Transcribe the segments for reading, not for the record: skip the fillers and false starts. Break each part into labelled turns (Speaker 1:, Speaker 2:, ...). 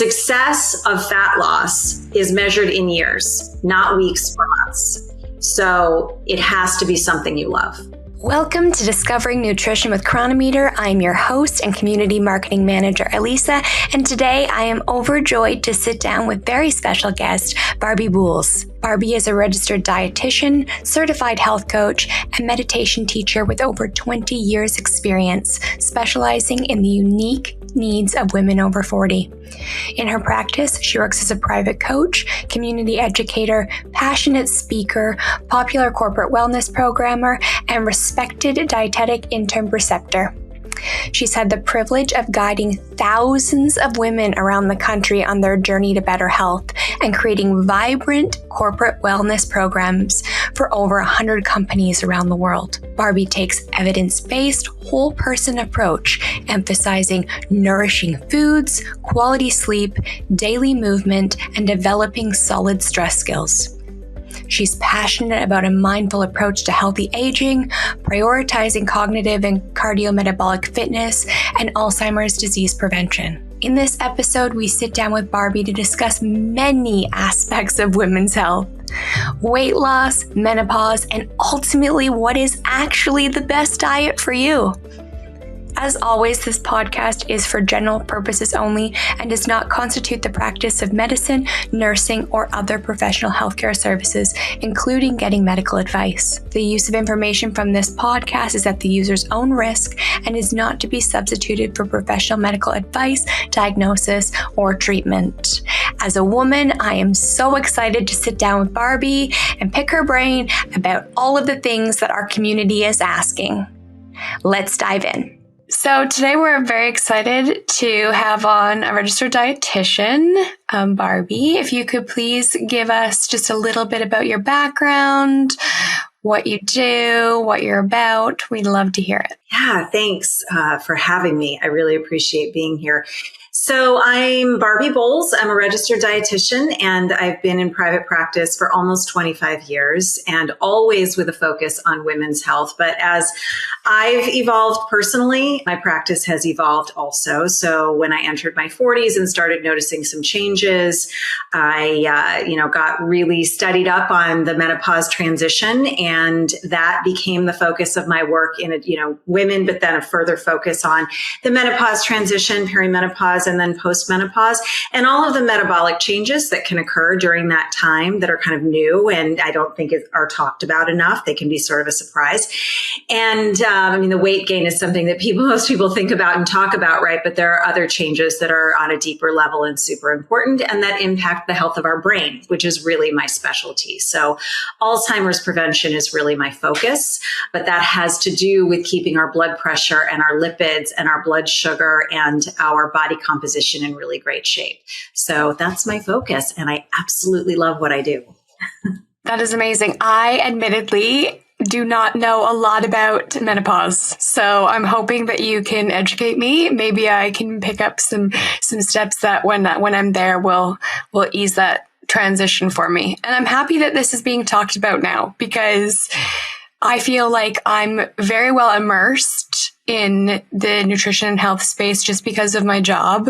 Speaker 1: Success of fat loss is measured in years, not weeks or months. So it has to be something you love.
Speaker 2: Welcome to Discovering Nutrition with Cronometer. I'm your host and community marketing manager, Elisa, and today I am overjoyed to sit down with very special guest, Barbie Boules. Barbie is a registered dietitian, certified health coach, and meditation teacher with over 20 years experience, specializing in the unique needs of women over 40. In her practice, she works as a private coach, community educator, passionate speaker, popular corporate wellness programmer, and respected dietetic intern preceptor. She's had the privilege of guiding thousands of women around the country on their journey to better health and creating vibrant corporate wellness programs for over 100 companies around the world. Barbie takes evidence-based, whole-person approach, emphasizing nourishing foods, quality sleep, daily movement, and developing solid stress skills. She's passionate about a mindful approach to healthy aging, prioritizing cognitive and cardiometabolic fitness, and Alzheimer's disease prevention. In this episode, we sit down with Barbie to discuss many aspects of women's health, weight loss, menopause, and ultimately what is actually the best diet for you. As always, this podcast is for general purposes only and does not constitute the practice of medicine, nursing, or other professional healthcare services, including getting medical advice. The use of information from this podcast is at the user's own risk and is not to be substituted for professional medical advice, diagnosis, or treatment. As a woman, I am so excited to sit down with Barbie and pick her brain about all of the things that our community is asking. Let's dive in. So today we're very excited to have on a registered dietitian, Barbie. If you could please give us just a little bit about your background, what you do, what you're about. We'd love to hear it.
Speaker 1: Yeah, thanks for having me. I really appreciate being here. So I'm Barbie Boules. I'm a registered dietitian, and I've been in private practice for almost 25 years and always with a focus on women's health. But as I've evolved personally, my practice has evolved also. So when I entered my 40s and started noticing some changes, I got really studied up on the menopause transition, and that became the focus of my work in women, but then a further focus on the menopause transition, perimenopause, and then postmenopause, and all of the metabolic changes that can occur during that time that are kind of new and I don't think are talked about enough. They can be sort of a surprise. And the weight gain is something that most people think about and talk about, right? But there are other changes that are on a deeper level and super important and that impact the health of our brain, which is really my specialty. So Alzheimer's prevention is really my focus, but that has to do with keeping our blood pressure and our lipids and our blood sugar and our body composition in really great shape. So that's my focus, and I absolutely love what I do.
Speaker 2: That is amazing. I admittedly do not know a lot about menopause, so I'm hoping that you can educate me. Maybe I can pick up some steps that when I'm there will ease that transition for me. And I'm happy that this is being talked about now because I feel like I'm very well immersed in the nutrition and health space just because of my job.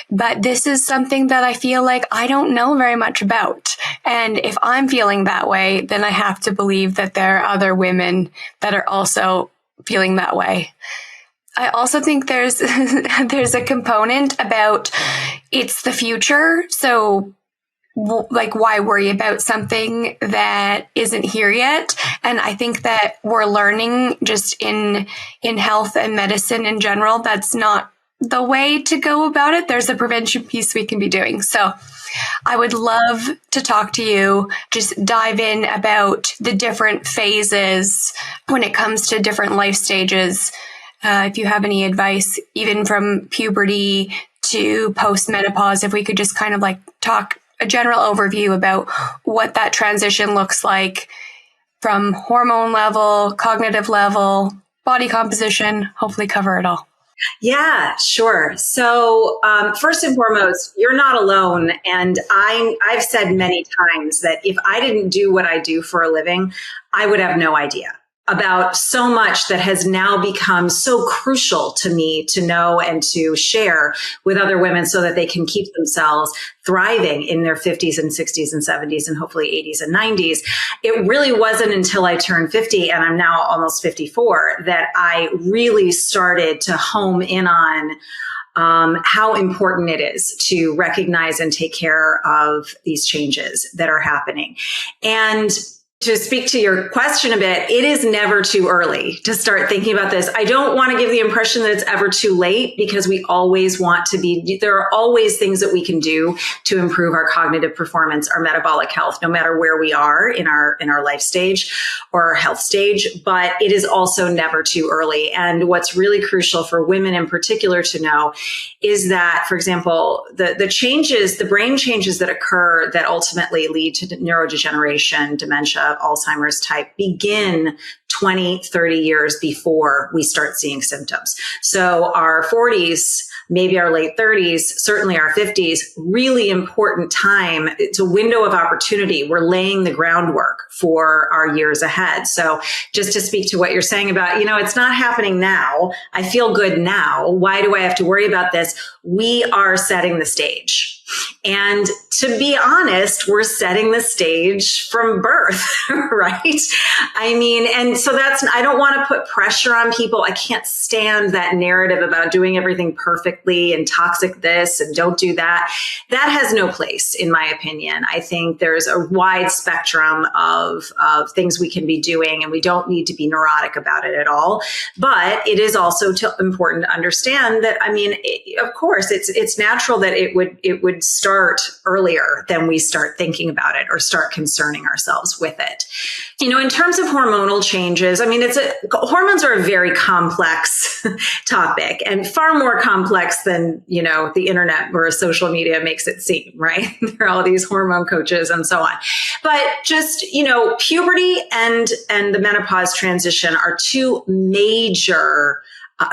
Speaker 2: But this is something that I feel like I don't know very much about. And if I'm feeling that way, then I have to believe that there are other women that are also feeling that way. I also think there's a component about it's the future. So why worry about something that isn't here yet? And I think that we're learning just in health and medicine in general, that's not the way to go about it. There's a prevention piece we can be doing. So I would love to talk to you, just dive in about the different phases when it comes to different life stages. If you have any advice, even from puberty to postmenopause, if we could just kind of talk a general overview about what that transition looks like from hormone level, cognitive level, body composition, hopefully cover it all.
Speaker 1: Yeah, sure. So first and foremost, you're not alone. And I've said many times that if I didn't do what I do for a living, I would have no idea. about so much that has now become so crucial to me to know and to share with other women so that they can keep themselves thriving in their 50s and 60s and 70s and hopefully 80s and 90s. It really wasn't until I turned 50, and I'm now almost 54, that I really started to home in on how important it is to recognize and take care of these changes that are happening. And to speak to your question a bit, it is never too early to start thinking about this. I don't want to give the impression that it's ever too late, because we always want to be, there are always things that we can do to improve our cognitive performance, our metabolic health, no matter where we are in our life stage or our health stage, but it is also never too early. And what's really crucial for women in particular to know is that, for example, the changes, the brain changes that occur that ultimately lead to neurodegeneration, dementia, Alzheimer's type begin 20, 30 years before we start seeing symptoms. So our 40s, maybe our late 30s, certainly our 50s, really important time. It's a window of opportunity. We're laying the groundwork for our years ahead. So just to speak to what you're saying about, it's not happening now. I feel good now. Why do I have to worry about this? We are setting the stage. And to be honest, we're setting the stage from birth, right? I mean, and so I don't want to put pressure on people. I can't stand that narrative about doing everything perfectly and toxic this and don't do that. That has no place, in my opinion. I think there's a wide spectrum of things we can be doing, and we don't need to be neurotic about it at all. But it is also important to understand that, of course, it's natural that it would start earlier than we start thinking about it or start concerning ourselves with it. In terms of hormonal changes, hormones are a very complex topic, and far more complex than, the internet or social media makes it seem, right? There are all these hormone coaches and so on. But just, puberty and the menopause transition are two major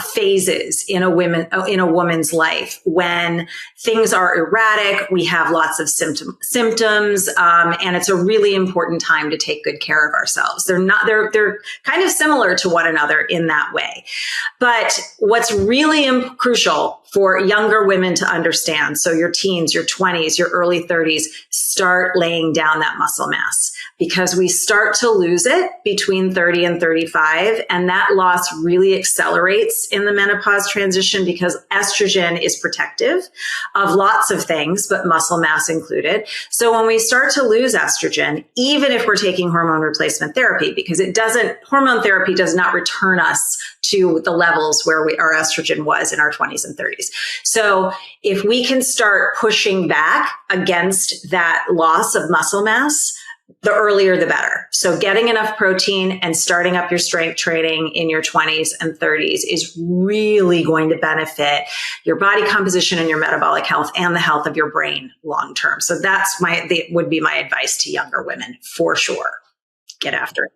Speaker 1: phases in a woman's life when things are erratic. We have lots of symptoms, and it's a really important time to take good care of ourselves. They're kind of similar to one another in that way. But what's really crucial for younger women to understand, so your teens, your 20s, your early 30s, start laying down that muscle mass, because we start to lose it between 30 and 35. And that loss really accelerates in the menopause transition because estrogen is protective of lots of things, but muscle mass included. So when we start to lose estrogen, even if we're taking hormone replacement therapy, because hormone therapy does not return us to the levels where our estrogen was in our 20s and 30s. So if we can start pushing back against that loss of muscle mass, the earlier the better. So getting enough protein and starting up your strength training in your 20s and 30s is really going to benefit your body composition and your metabolic health and the health of your brain long term. So would be my advice to younger women, for sure. Get after it.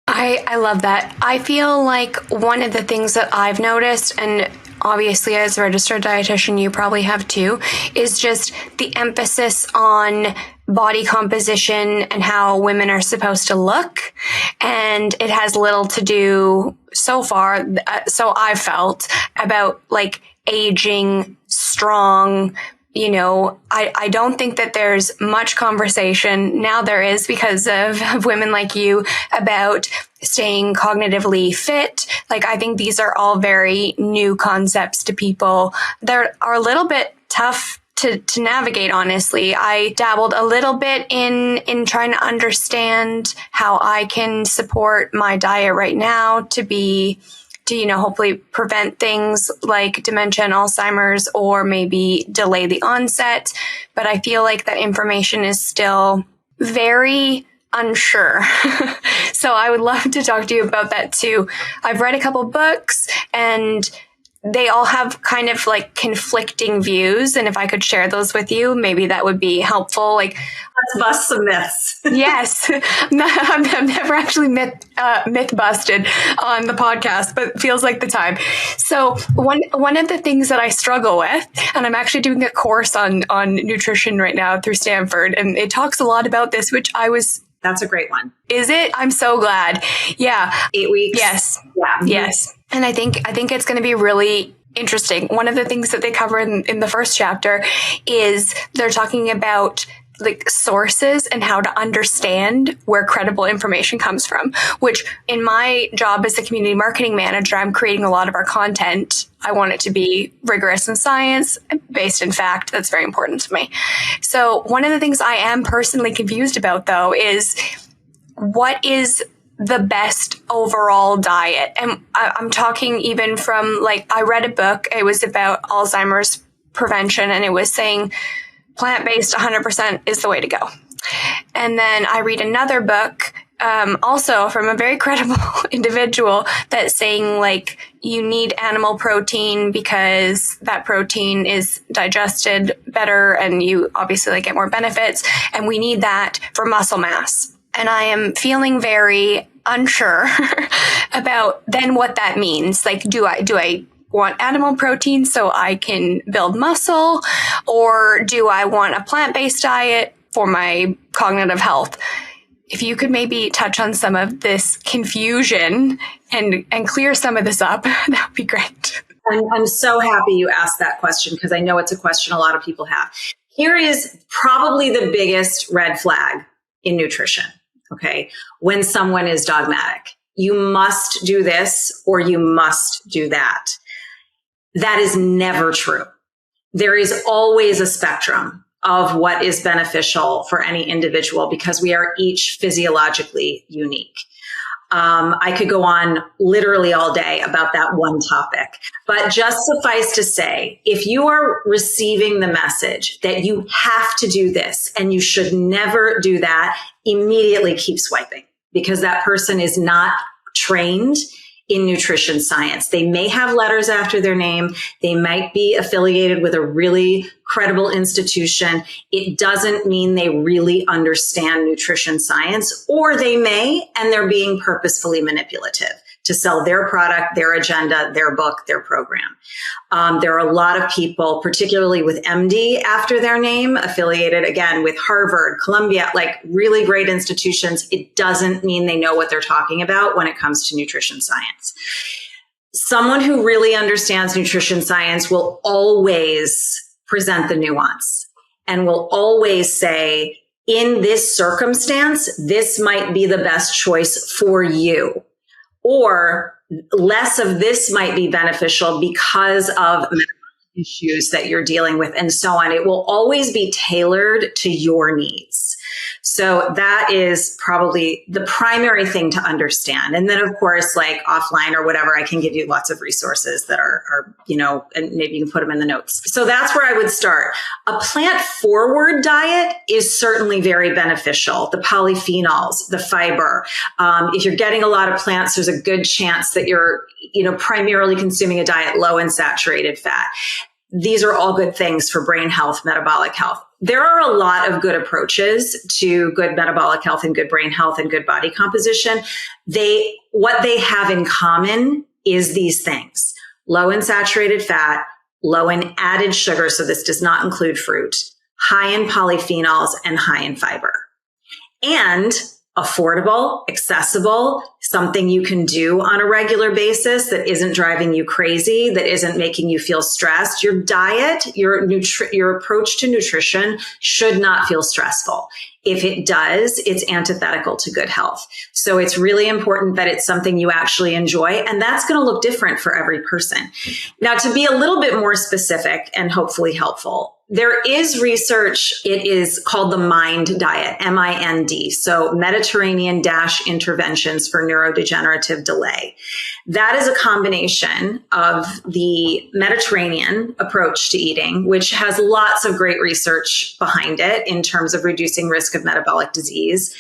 Speaker 2: I love that. I feel like one of the things that I've noticed, and obviously as a registered dietitian, you probably have too, is just the emphasis on body composition and how women are supposed to look. And it has little to do so far, so I've felt, about like aging strong. I don't think that there's much conversation. Now there is, because of women like you, about staying cognitively fit. Like, I think these are all very new concepts to people. They are a little bit tough to navigate, honestly. I dabbled a little bit in trying to understand how I can support my diet right now to hopefully prevent things like dementia and Alzheimer's, or maybe delay the onset. But I feel like that information is still very unsure. So I would love to talk to you about that too. I've read a couple books, and they all have kind of like conflicting views. And if I could share those with you, maybe that would be helpful. Like,
Speaker 1: let's bust some myths.
Speaker 2: Yes. I've never actually myth busted on the podcast, but it feels like the time. So one of the things that I struggle with, and I'm actually doing a course on nutrition right now through Stanford, and it talks a lot about this, which I was
Speaker 1: That's a great one.
Speaker 2: Is it? I'm so glad. Yeah.
Speaker 1: 8 weeks.
Speaker 2: Yes.
Speaker 1: Yeah.
Speaker 2: Yes. And I think it's going to be really interesting. One of the things that they cover in the first chapter is they're talking about like sources and how to understand where credible information comes from, which in my job as a community marketing manager, I'm creating a lot of our content. I want it to be rigorous in science, based in fact. That's very important to me. So one of the things I am personally confused about, though, is what is the best overall diet? And I'm talking even from, like, I read a book. It was about Alzheimer's prevention, and it was saying plant-based 100% is the way to go. And then I read another book, also from a very credible individual, that's saying, like, you need animal protein because that protein is digested better and you obviously like get more benefits. And we need that for muscle mass. And I am feeling very unsure about then what that means. Like, do I want animal protein so I can build muscle, or do I want a plant-based diet for my cognitive health? If you could maybe touch on some of this confusion and clear some of this up, that would be great.
Speaker 1: I'm so happy you asked that question, because I know it's a question a lot of people have. Here is probably the biggest red flag in nutrition, okay? When someone is dogmatic, you must do this or you must do that. That is never true. There is always a spectrum of what is beneficial for any individual, because we are each physiologically unique. I could go on literally all day about that one topic, but just suffice to say, if you are receiving the message that you have to do this and you should never do that, immediately keep swiping, because that person is not trained in nutrition science. They may have letters after their name. They might be affiliated with a really credible institution. It doesn't mean they really understand nutrition science, or they may, and they're being purposefully manipulative to sell their product, their agenda, their book, their program. There are a lot of people, particularly with MD after their name, affiliated again with Harvard, Columbia, like really great institutions. It doesn't mean they know what they're talking about when it comes to nutrition science. Someone who really understands nutrition science will always present the nuance and will always say, in this circumstance, this might be the best choice for you. Or less of this might be beneficial because of issues that you're dealing with, and so on. It will always be tailored to your needs. So that is probably the primary thing to understand. And then, of course, like offline or whatever, I can give you lots of resources that are, and maybe you can put them in the notes. So that's where I would start. A plant-forward diet is certainly very beneficial. The polyphenols, the fiber. If you're getting a lot of plants, there's a good chance that you're, primarily consuming a diet low in saturated fat. These are all good things for brain health, metabolic health. There are a lot of good approaches to good metabolic health and good brain health and good body composition. What they have in common is these things: low in saturated fat, low in added sugar. So this does not include fruit, high in polyphenols, and high in fiber. And affordable, accessible, something you can do on a regular basis that isn't driving you crazy, that isn't making you feel stressed. Your diet, your approach to nutrition should not feel stressful. If it does, it's antithetical to good health. So it's really important that it's something you actually enjoy, and that's going to look different for every person. Now, to be a little bit more specific and hopefully helpful, there is research. It is called the MIND diet, MIND. So Mediterranean-Interventions for Neurodegenerative Delay. That is a combination of the Mediterranean approach to eating, which has lots of great research behind it in terms of reducing risk of metabolic disease.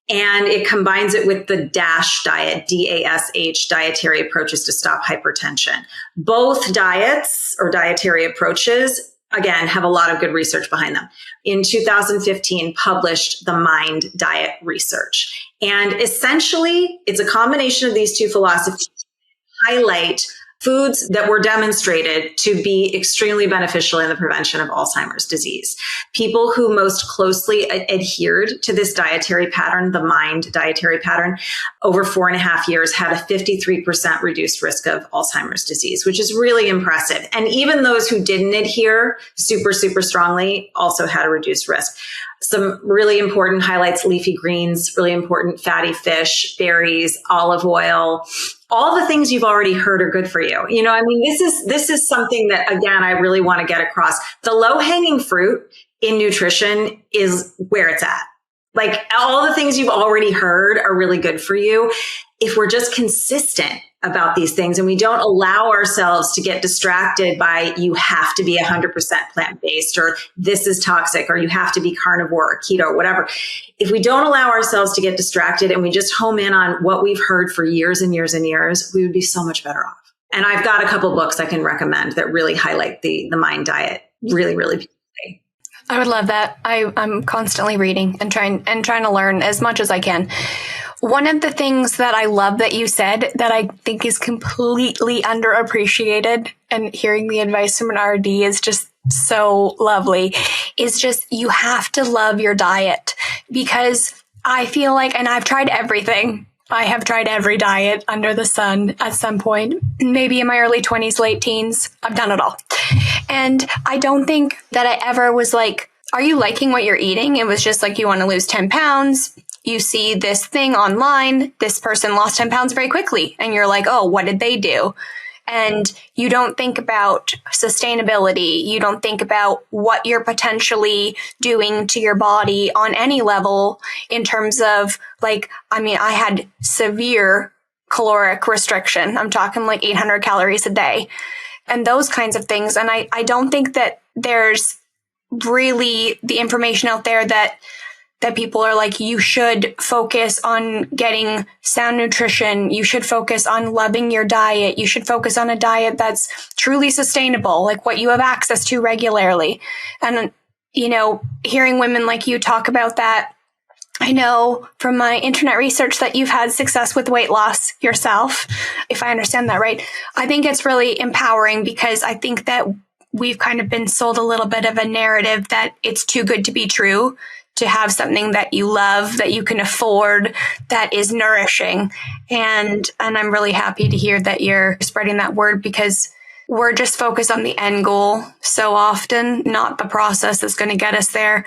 Speaker 1: And it combines it with the DASH diet, DASH, dietary approaches to stop hypertension. Both diets or dietary approaches, again, have a lot of good research behind them. In 2015, published the MIND diet research. And essentially, it's a combination of these two philosophies to highlight foods that were demonstrated to be extremely beneficial in the prevention of Alzheimer's disease. people who most closely adhered to this dietary pattern, the MIND dietary pattern, over 4.5 years had a 53% reduced risk of Alzheimer's disease, which is really impressive. And even those who didn't adhere super, super strongly also had a reduced risk. Some really important highlights: leafy greens, really important fatty fish, berries, olive oil, all the things you've already heard are good for you. You know, I mean, this is something that, again, I really want to get across. The low hanging fruit in nutrition is where it's at. Like, all the things you've already heard are really good for you. If we're just consistent about these things and we don't allow ourselves to get distracted by, you have to be 100% plant-based, or this is toxic, or you have to be carnivore or keto, whatever. If we don't allow ourselves to get distracted and we just home in on what we've heard for years and years and years, we would be so much better off. And I've got a couple books I can recommend that really highlight the MIND diet really, really beautifully.
Speaker 2: I would love that. I'm constantly reading and trying to learn as much as I can. One of the things that I love that you said that I think is completely underappreciated, and hearing the advice from an RD is just so lovely, is just you have to love your diet. Because I feel like, and I've tried everything. I have tried every diet under the sun at some point, maybe in my early 20s, late teens. I've done it all. And I don't think that I ever was like, are you liking what you're eating? It was just like, you want to lose 10 pounds. You see this thing online, this person lost 10 pounds very quickly. And you're like, oh, what did they do? And you don't think about sustainability. You don't think about what you're potentially doing to your body on any level in terms of, like, I mean, I had severe caloric restriction. I'm talking like 800 calories a day and those kinds of things. And I don't think that there's really the information out there that people are like, you should focus on getting sound nutrition. You should focus on loving your diet. You should focus on a diet that's truly sustainable, like what you have access to regularly. And, you know, hearing women like you talk about that, I know from my internet research that you've had success with weight loss yourself, if I understand that right. I think it's really empowering, because I think that we've kind of been sold a little bit of a narrative that it's too good to be true to have something that you love, that you can afford, that is nourishing. And I'm really happy to hear that you're spreading that word, because we're just focused on the end goal so often, not the process that's going to get us there.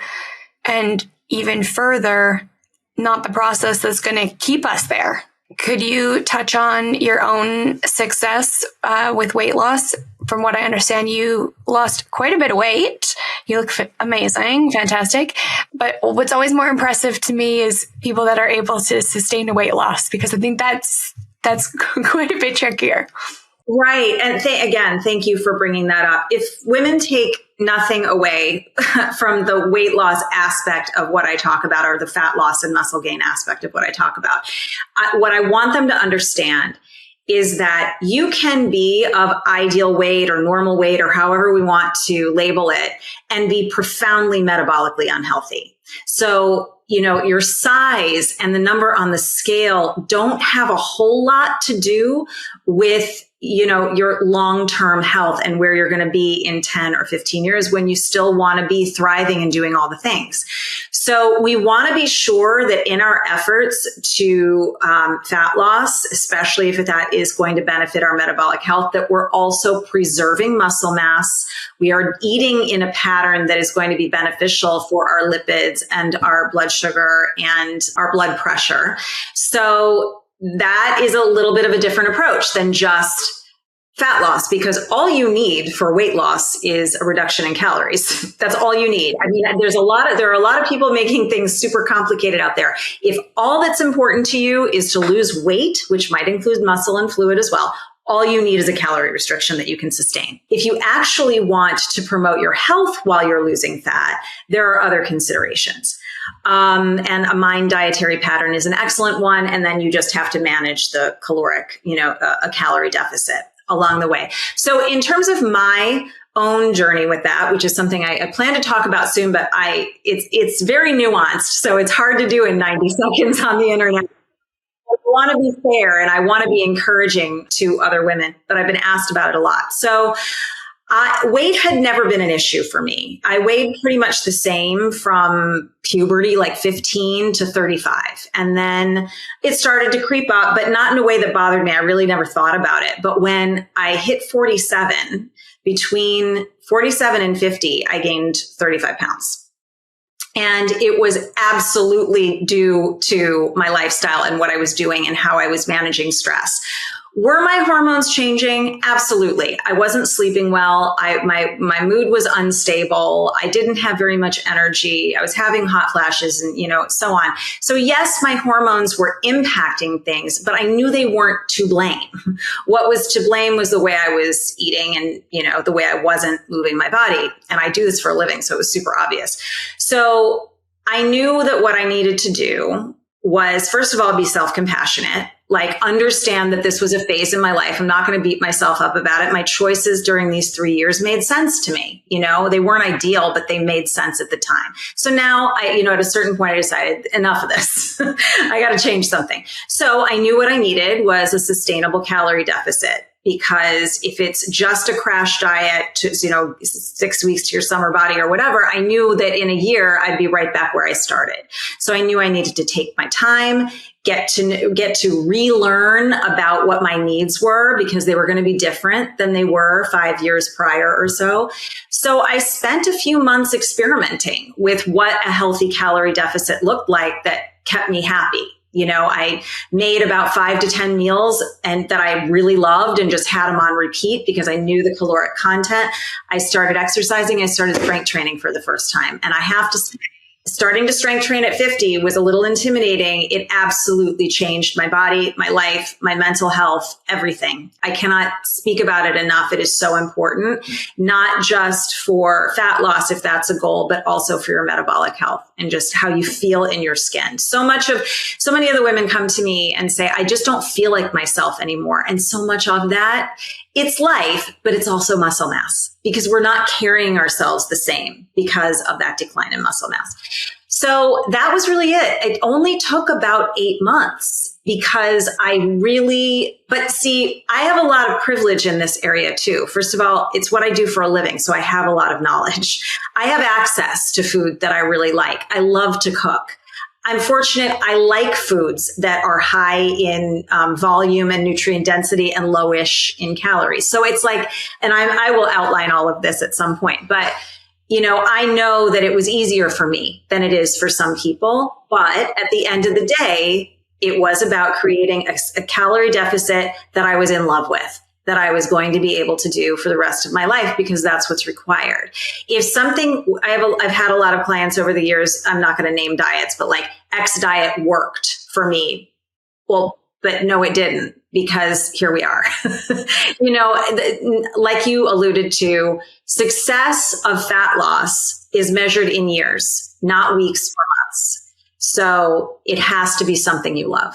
Speaker 2: And even further, not the process that's going to keep us there. Could you touch on your own success with weight loss? From what I understand, you lost quite a bit of weight. You look amazing, fantastic. But what's always more impressive to me is people that are able to sustain a weight loss, because I think that's quite a bit trickier.
Speaker 1: Right. And again, thank you for bringing that up. If women take nothing away from the weight loss aspect of what I talk about, or the fat loss and muscle gain aspect of what I talk about, what I want them to understand is that you can be of ideal weight or normal weight, or however we want to label it, and be profoundly metabolically unhealthy. So, you know, your size and the number on the scale don't have a whole lot to do with, you know, your long-term health and where you're going to be in 10 or 15 years when you still want to be thriving and doing all the things. So we want to be sure that in our efforts to fat loss, especially if that is going to benefit our metabolic health, that we're also preserving muscle mass. We are eating in a pattern that is going to be beneficial for our lipids and our blood sugar and our blood pressure. So that is a little bit of a different approach than just fat loss, because all you need for weight loss is a reduction in calories. That's all you need. I mean, there are a lot of people making things super complicated out there. If all that's important to you is to lose weight, which might include muscle and fluid as well, all you need is a calorie restriction that you can sustain. If you actually want to promote your health while you're losing fat, there are other considerations. And a MIND dietary pattern is an excellent one. And then you just have to manage the caloric, a calorie deficit along the way. So in terms of my own journey with that, which is something I plan to talk about soon, but it's very nuanced. So it's hard to do in 90 seconds on the internet. I want to be fair and I want to be encouraging to other women, but I've been asked about it a lot. So Weight had never been an issue for me. I weighed pretty much the same from puberty, like 15 to 35. And then it started to creep up, but not in a way that bothered me. I really never thought about it. But when I hit 47, between 47 and 50, I gained 35 pounds. And it was absolutely due to my lifestyle and what I was doing and how I was managing stress. Were my hormones changing? Absolutely. I wasn't sleeping well. My mood was unstable. I didn't have very much energy. I was having hot flashes and, so on. So yes, my hormones were impacting things, but I knew they weren't to blame. What was to blame was the way I was eating and, the way I wasn't moving my body. And I do this for a living, so it was super obvious. So I knew that what I needed to do was, first of all, be self-compassionate. Like, understand that this was a phase in my life. I'm not going to beat myself up about it. My choices during these 3 years made sense to me. They weren't ideal, but they made sense at the time. So now at a certain point, I decided enough of this. I got to change something. So I knew what I needed was a sustainable calorie deficit. Because if it's just a crash diet to, 6 weeks to your summer body or whatever, I knew that in a year I'd be right back where I started. So I knew I needed to take my time, get to relearn about what my needs were, because they were going to be different than they were 5 years prior or so. So I spent a few months experimenting with what a healthy calorie deficit looked like that kept me happy. I made about 5 to 10 meals and that I really loved and just had them on repeat because I knew the caloric content. I started exercising. I started strength training for the first time. And I have to say, starting to strength train at 50 was a little intimidating. It absolutely changed my body, my life, my mental health, everything. I cannot speak about it enough. It is so important, not just for fat loss, if that's a goal, but also for your metabolic health and just how you feel in your skin. So many of the women come to me and say, I just don't feel like myself anymore. And so much of that, it's life, but it's also muscle mass, because we're not carrying ourselves the same because of that decline in muscle mass. So that was really it. It only took about 8 months because but see, I have a lot of privilege in this area too. First of all, it's what I do for a living. So I have a lot of knowledge. I have access to food that I really like. I love to cook. I'm fortunate. I like foods that are high in volume and nutrient density and lowish in calories. So it's like, and I will outline all of this at some point, but I know that it was easier for me than it is for some people. But at the end of the day, it was about creating a calorie deficit that I was in love with, that I was going to be able to do for the rest of my life, because that's what's required. If something, I've had a lot of clients over the years, I'm not going to name diets, but like X diet worked for me. Well, but no, it didn't, because here we are. Like you alluded to, success of fat loss is measured in years, not weeks or months. So it has to be something you love.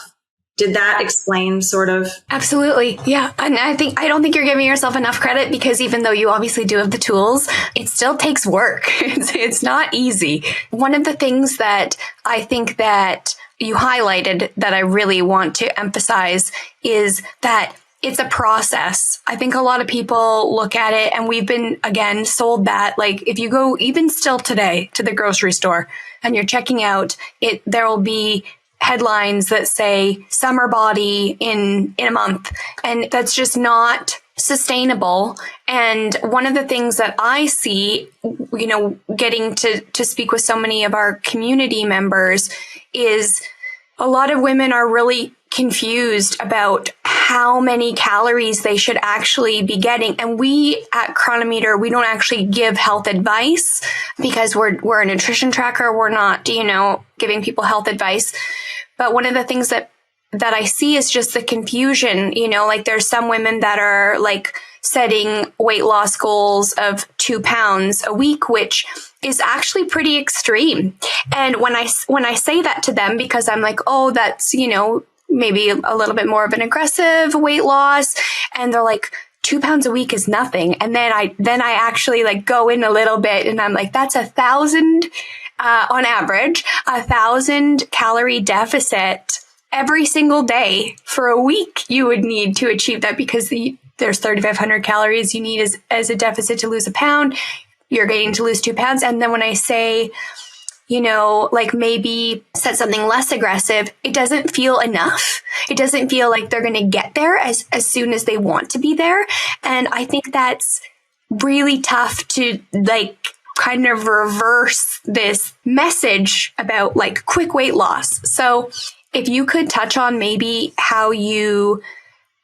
Speaker 1: Did that explain sort of?
Speaker 2: Absolutely. Yeah. And I don't think you're giving yourself enough credit, because even though you obviously do have the tools, it still takes work. It's not easy. One of the things that I think that you highlighted that I really want to emphasize is that it's a process. I think a lot of people look at it, and we've been, again, sold that, like, if you go even still today to the grocery store and you're checking out, there will be headlines that say summer body in a month. And that's just not sustainable. And one of the things that I see, getting to speak with so many of our community members, is a lot of women are really confused about how many calories they should actually be getting. And we at Cronometer, we don't actually give health advice, because we're a nutrition tracker. We're not, giving people health advice. But one of the things that I see is just the confusion, like there's some women that are like setting weight loss goals of 2 pounds a week, which is actually pretty extreme. And when I say that to them, because I'm like, oh, that's, maybe a little bit more of an aggressive weight loss. And they're like, 2 pounds a week is nothing. And then I actually like go in a little bit, and I'm like, that's 1,000, on average, 1,000 calorie deficit every single day for a week you would need to achieve that, because there's 3,500 calories you need as a deficit to lose a pound. You're getting to lose 2 pounds. And then when I say, like maybe set something less aggressive, it doesn't feel enough. It doesn't feel like they're going to get there as soon as they want to be there. And I think that's really tough to kind of reverse this message about quick weight loss. So if you could touch on maybe how you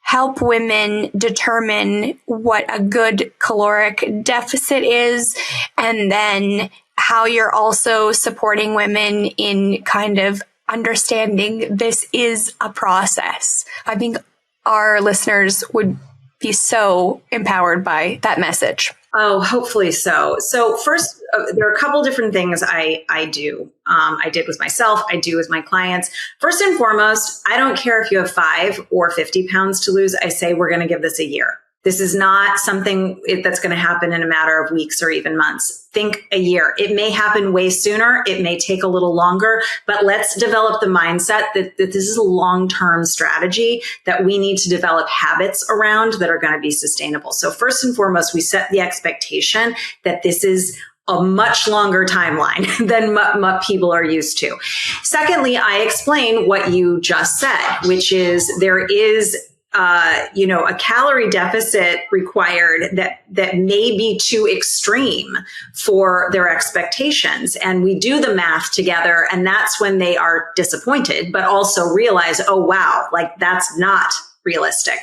Speaker 2: help women determine what a good caloric deficit is, and then how you're also supporting women in kind of understanding this is a process. I think our listeners would be so empowered by that message.
Speaker 1: Oh, hopefully so. So first, there are a couple different things I do. I did with myself. I do with my clients. First and foremost, I don't care if you have 5 or 50 pounds to lose. I say we're going to give this a year. This is not something that's going to happen in a matter of weeks or even months. Think a year. It may happen way sooner. It may take a little longer, but let's develop the mindset that this is a long-term strategy that we need to develop habits around that are going to be sustainable. So first and foremost, we set the expectation that this is a much longer timeline than what people are used to. Secondly, I explain what you just said, which is there is a calorie deficit required that may be too extreme for their expectations. And we do the math together, and that's when they are disappointed, but also realize, oh, wow, that's not realistic.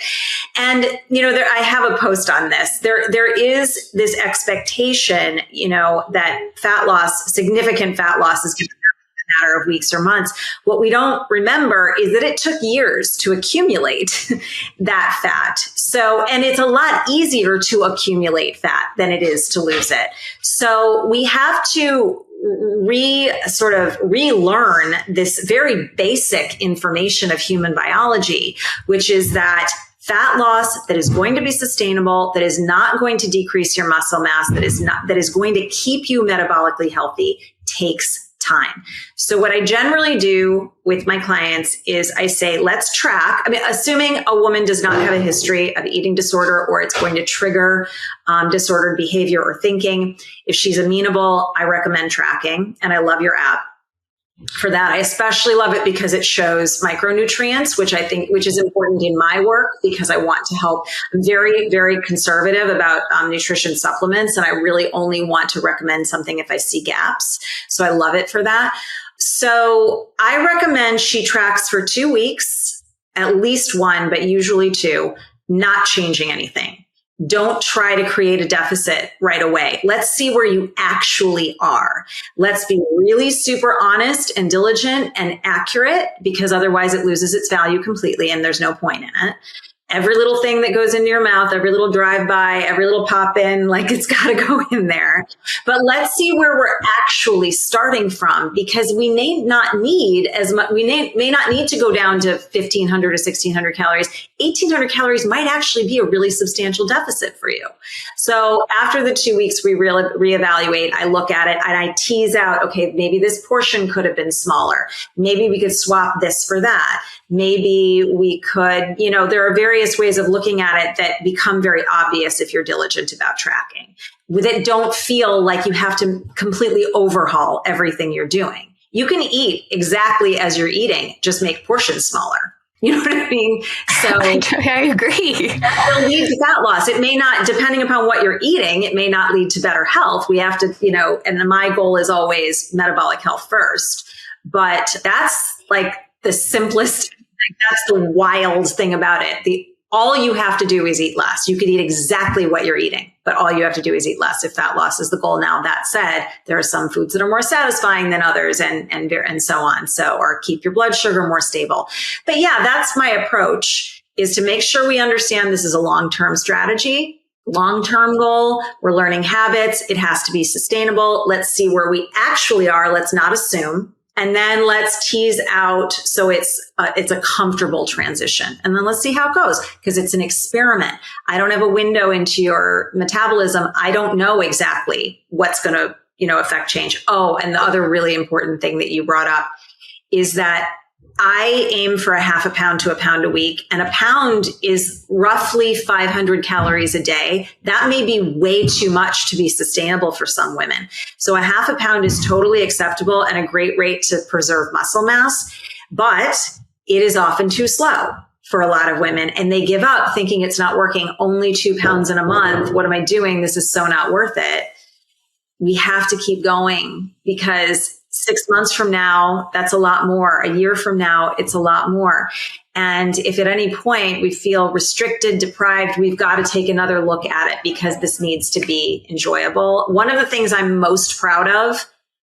Speaker 1: And, I have a post on this. There is this expectation, that significant fat loss is going to matter of weeks or months. What we don't remember is that it took years to accumulate that fat. So, and it's a lot easier to accumulate fat than it is to lose it. So we have to relearn this very basic information of human biology, which is that fat loss that is going to be sustainable, that is not going to decrease your muscle mass, that is going to keep you metabolically healthy, takes time. So what I generally do with my clients is I say, let's track. Assuming a woman does not have a history of eating disorder or it's going to trigger disordered behavior or thinking. If she's amenable, I recommend tracking, and I love your app for that. I especially love it because it shows micronutrients, which is important in my work because I want to help. I'm very, very conservative about nutrition supplements, and I really only want to recommend something if I see gaps. So I love it for that. So I recommend she tracks for 2 weeks, at least 1, but usually 2, not changing anything. Don't try to create a deficit right away. Let's see where you actually are. Let's be really super honest and diligent and accurate, because otherwise it loses its value completely and there's no point in it. Every little thing that goes into your mouth, every little drive-by, every little pop-in, it's got to go in there. But let's see where we're actually starting from, because we may not need as much. We may not need to go down to 1,500 or 1,600 calories. 1,800 calories might actually be a really substantial deficit for you. So after the 2 weeks, we reevaluate. I look at it and I tease out, okay, maybe this portion could have been smaller. Maybe we could swap this for that. Maybe we could, there are various ways of looking at it that become very obvious if you're diligent about tracking, that don't feel like you have to completely overhaul everything you're doing. You can eat exactly as you're eating, just make portions smaller. You know what I mean? So
Speaker 2: I agree.
Speaker 1: It'll lead to fat loss. It may not, depending upon what you're eating, it may not lead to better health. We have to, and my goal is always metabolic health first, but that's the simplest. That's the wild thing about it. All you have to do is eat less. You could eat exactly what you're eating, but all you have to do is eat less if fat loss is the goal. Now, that said, there are some foods that are more satisfying than others and so on. So, or keep your blood sugar more stable. But yeah, that's my approach, is to make sure we understand this is a long-term strategy, long-term goal. We're learning habits. It has to be sustainable. Let's see where we actually are. Let's not assume. And then let's tease out so it's a comfortable transition. And then let's see how it goes, because it's an experiment. I don't have a window into your metabolism. I don't know exactly what's going to, affect change. Oh, and the other really important thing that you brought up is that I aim for a half a pound to a pound a week, and a pound is roughly 500 calories a day. That may be way too much to be sustainable for some women. So a half a pound is totally acceptable and a great rate to preserve muscle mass, but it is often too slow for a lot of women, and they give up thinking it's not working. Only 2 pounds in a month. What am I doing? This is so not worth it. We have to keep going, because 6 months from now, that's a lot more. A year from now, it's a lot more. And if at any point we feel restricted, deprived, we've got to take another look at it, because this needs to be enjoyable. One of the things I'm most proud of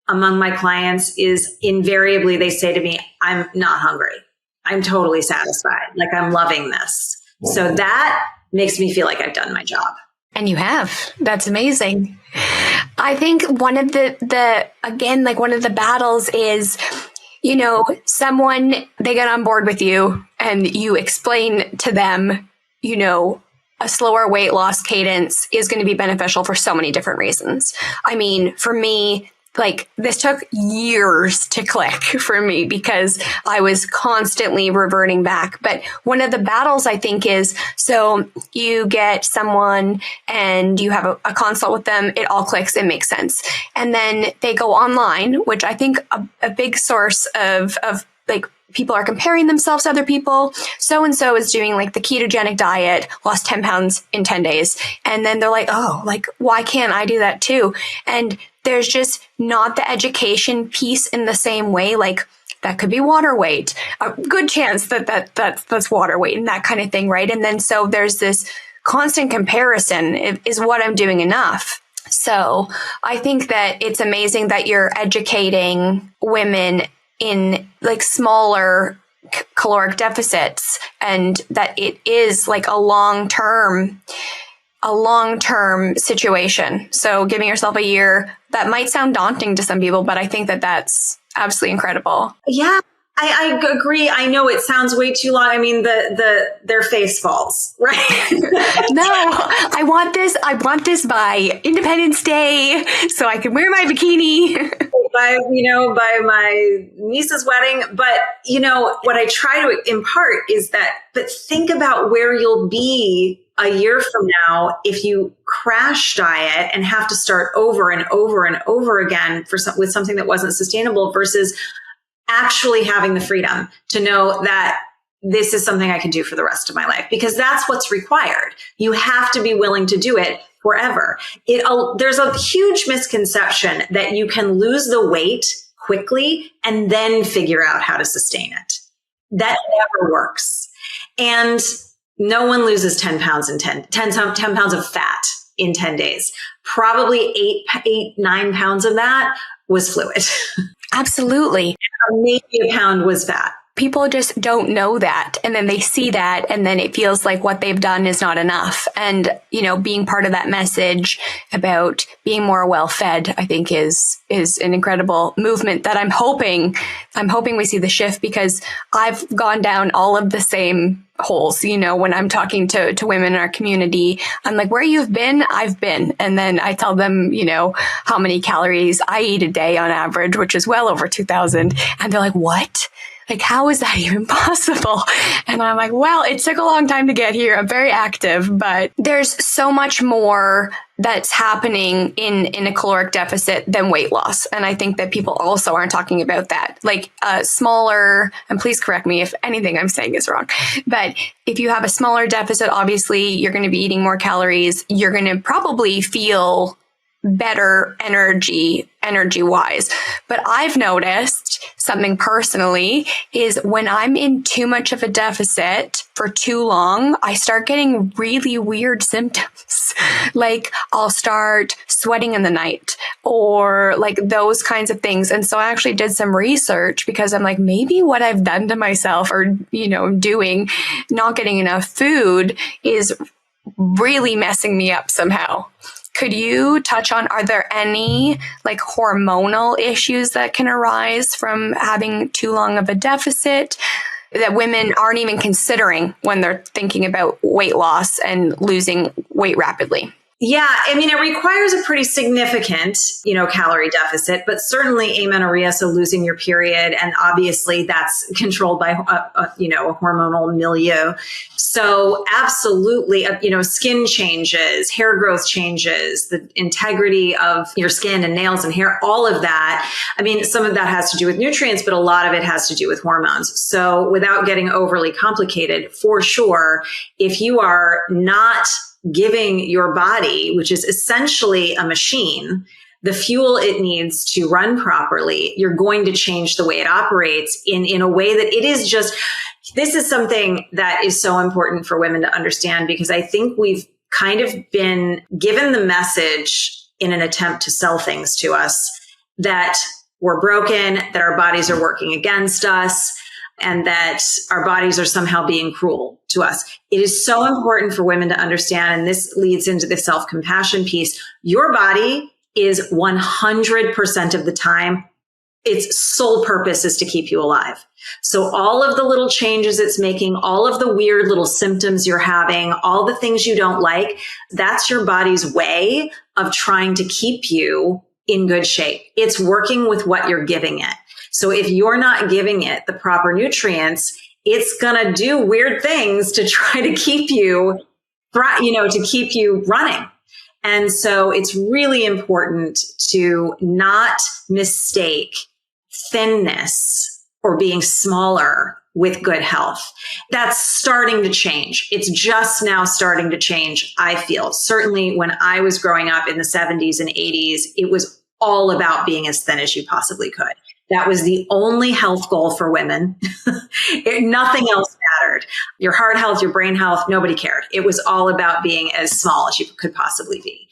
Speaker 1: among my clients is invariably they say to me, I'm not hungry. I'm totally satisfied. Like, I'm loving this. So that makes me feel like I've done my job.
Speaker 2: And you have. That's amazing. I think one of one of the battles is, someone, they get on board with you and you explain to them, a slower weight loss cadence is going to be beneficial for so many different reasons. I mean, for me, this took years to click for me, because I was constantly reverting back. But one of the battles, I think, is, so you get someone and you have a consult with them, it all clicks, it makes sense. And then they go online, which I think a big source of people are comparing themselves to other people. So-and-so is doing the ketogenic diet, lost 10 pounds in 10 days. And then they're like, why can't I do that too? And there's just not the education piece in the same way. That could be water weight, a good chance that's water weight and that kind of thing. Right. And then, so there's this constant comparison. Is what I'm doing enough? So I think that it's amazing that you're educating women in smaller caloric deficits, and that it is a long-term situation. So giving yourself a year, that might sound daunting to some people, but I think that that's absolutely incredible.
Speaker 1: Yeah, I agree. I know it sounds way too long. I mean, their face falls, right?
Speaker 2: No, I want this by Independence Day so I can wear my bikini.
Speaker 1: by my niece's wedding. But, what I try to impart is that, but think about where you'll be a year from now if you crash diet and have to start over and over and over again with something that wasn't sustainable, versus actually having the freedom to know that this is something I can do for the rest of my life, because that's what's required. You have to be willing to do it forever. There's a huge misconception that you can lose the weight quickly and then figure out how to sustain it. That never works. And no one loses 10 pounds in 10 pounds of fat in 10 days. Probably 9 pounds of that was fluid.
Speaker 2: Absolutely.
Speaker 1: Maybe a pound was fat.
Speaker 2: People just don't know that. And then they see that, and then it feels like what they've done is not enough. And, being part of that message about being more well-fed, I think is an incredible movement that I'm hoping we see the shift, because I've gone down all of the same holes. When I'm talking to women in our community, I'm like, where you've been, I've been. And then I tell them, how many calories I eat a day on average, which is well over 2,000. And they're like, what? How is that even possible? And I'm like, well, it took a long time to get here. I'm very active, but there's so much more that's happening in a caloric deficit than weight loss. And I think that people also aren't talking about that. Smaller, and please correct me if anything I'm saying is wrong, but if you have a smaller deficit, obviously you're going to be eating more calories. You're going to probably feel better energy wise. But I've noticed something personally is when I'm in too much of a deficit for too long, I start getting really weird symptoms. I'll start sweating in the night, or those kinds of things. And so I actually did some research, because I'm like, maybe what I've done to myself, or, doing, not getting enough food, is really messing me up somehow. Could you touch on, are there any hormonal issues that can arise from having too long of a deficit that women aren't even considering when they're thinking about weight loss and losing weight rapidly?
Speaker 1: Yeah, I mean, it requires a pretty significant, calorie deficit, but certainly amenorrhea, so losing your period, and obviously that's controlled by, a hormonal milieu. So absolutely, skin changes, hair growth changes, the integrity of your skin and nails and hair, all of that. I mean, some of that has to do with nutrients, but a lot of it has to do with hormones. So without getting overly complicated, for sure, if you are not giving your body, which is essentially a machine, the fuel it needs to run properly, you're going to change the way it operates in a way that it is just, this is something that is so important for women to understand, because I think we've kind of been given the message in an attempt to sell things to us that we're broken, that our bodies are working against us, and that our bodies are somehow being cruel to us. It is so important for women to understand, and this leads into the self-compassion piece. Your body is 100% of the time, its sole purpose is to keep you alive. So all of the little changes it's making, all of the weird little symptoms you're having, all the things you don't like, that's your body's way of trying to keep you in good shape. It's working with what you're giving it. So if you're not giving it the proper nutrients, it's going to do weird things to try to keep you, to keep you running. And so it's really important to not mistake thinness or being smaller with good health. That's starting to change. It's just now starting to change, I feel. Certainly when I was growing up in the 70s and 80s, it was all about being as thin as you possibly could. That was the only health goal for women. Nothing else mattered. Your heart health, your brain health, nobody cared. It was all about being as small as you could possibly be.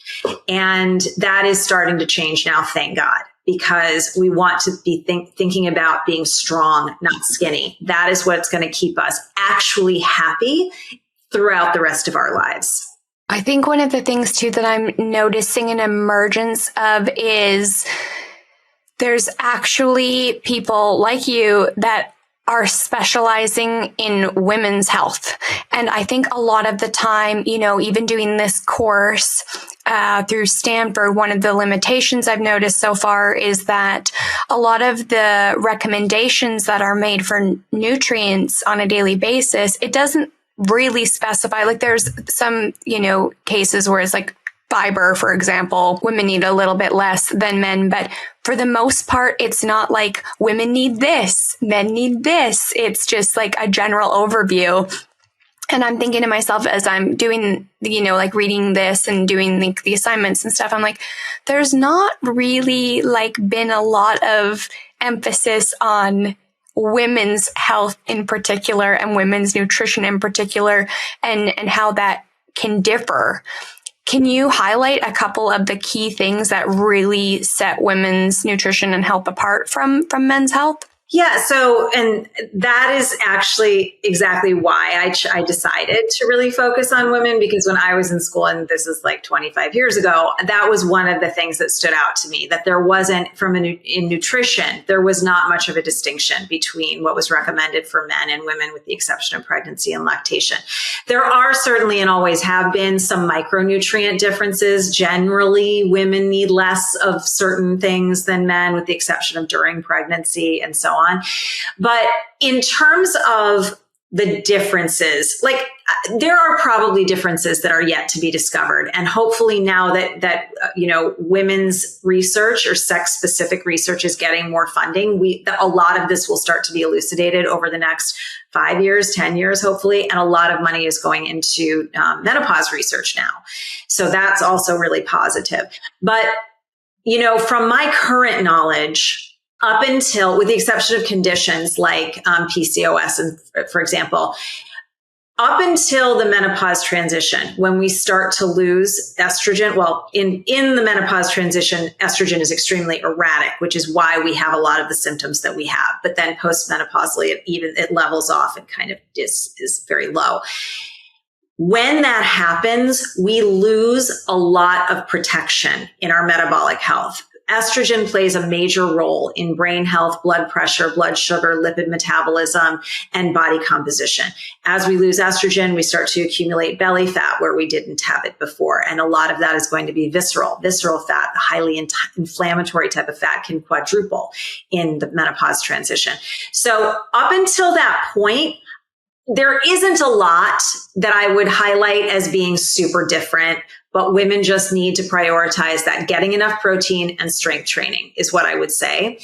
Speaker 1: And that is starting to change now, thank God, because we want to be thinking about being strong, not skinny. That is what's going to keep us actually happy throughout the rest of our lives.
Speaker 2: I think one of the things too that I'm noticing an emergence of is there's actually people like you that are specializing in women's health. And I think a lot of the time, even doing this course through Stanford, one of the limitations I've noticed so far is that a lot of the recommendations that are made for nutrients on a daily basis, it doesn't really specify. Like there's some, cases where it's like fiber, for example, women need a little bit less than men, but for the most part, it's not like women need this, men need this. It's just like a general overview. And I'm thinking to myself as I'm doing, like reading this and doing the assignments and stuff, I'm like, there's not really been a lot of emphasis on women's health in particular and women's nutrition in particular and how that can differ. Can you highlight a couple of the key things that really set women's nutrition and health apart from men's health?
Speaker 1: Yeah. So, and that is actually exactly why I decided to really focus on women, because when I was in school, and this is like 25 years ago, that was one of the things that stood out to me, that there wasn't in nutrition, there was not much of a distinction between what was recommended for men and women, with the exception of pregnancy and lactation. There are certainly and always have been some micronutrient differences. Generally, women need less of certain things than men, with the exception of during pregnancy and so on. But in terms of the differences, there are probably differences that are yet to be discovered. And hopefully now that women's research or sex specific research is getting more funding, a lot of this will start to be elucidated over the next 5 years, 10 years, hopefully. And a lot of money is going into menopause research now. So that's also really positive. But, from my current knowledge, up until, with the exception of conditions like PCOS, and for example, up until the menopause transition, when we start to lose estrogen, in the menopause transition, estrogen is extremely erratic, which is why we have a lot of the symptoms that we have. But then postmenopausally, it levels off and kind of is very low. When that happens, we lose a lot of protection in our metabolic health. estrogen plays a major role in brain health, blood pressure, blood sugar, lipid metabolism, and body composition. As we lose estrogen, we start to accumulate belly fat where we didn't have it before. And a lot of that is going to be visceral fat. Highly inflammatory type of fat can quadruple in the menopause transition. So up until that point, there isn't a lot that I would highlight as being super different, but women just need to prioritize that. Getting enough protein and strength training is what I would say.